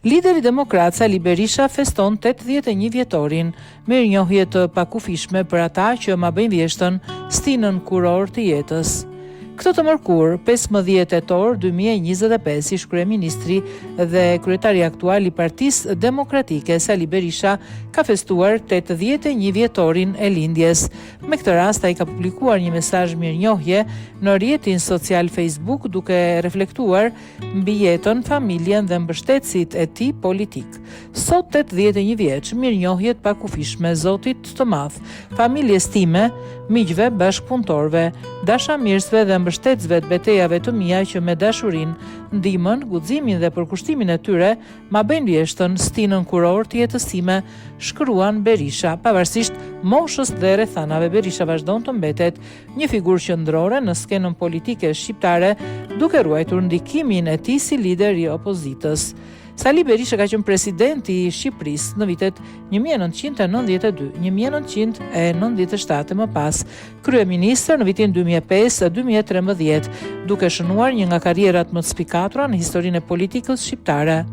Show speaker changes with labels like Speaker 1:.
Speaker 1: Lideri demokrat Sali Berisha feston 81 vjetorin, mirënjohje të pakufishme për ata që ma bëjnë vjeshtën stinën kuror të jetës. Këtë të mërkur, 15 tetor 2025, ish kryeministri dhe kryetari aktual i Partisë Demokratike Sali Berisha ka festuar 81 vjetorin e lindjes. Me këtë rast ai ka publikuar një mesazh mirënjohje në rrjetin social Facebook duke reflektuar mbi jetën, familjen dhe mbështetësit e tij politik. Sot 81 vjeç, mirënjohje të pakufishme Zotit të Madh, familjes time, miqve, bashkëpunëtorëve, dashamirësve dhe mbështetësve të betejave të mia që me dashurinë, ndihmën, guximin dhe përkushtimin e tyre ma bëjnë vjeshtën stinën kuror të jetës time, shkruan Berisha. Pavarësisht moshës dhe rrethanave, Berisha vazhdon të mbetet një figurë qendrore në skenën politike shqiptare, duke ruajtur ndikimin e tij si lider i opozitës. Sali Berisha ka qenë presidenti i Shqipërisë në vitet 1992, 1997 më pas, kryeministër në vitin 2005-2013, duke shënuar një nga karrierat më të spikatura në historinë e politikës shqiptare.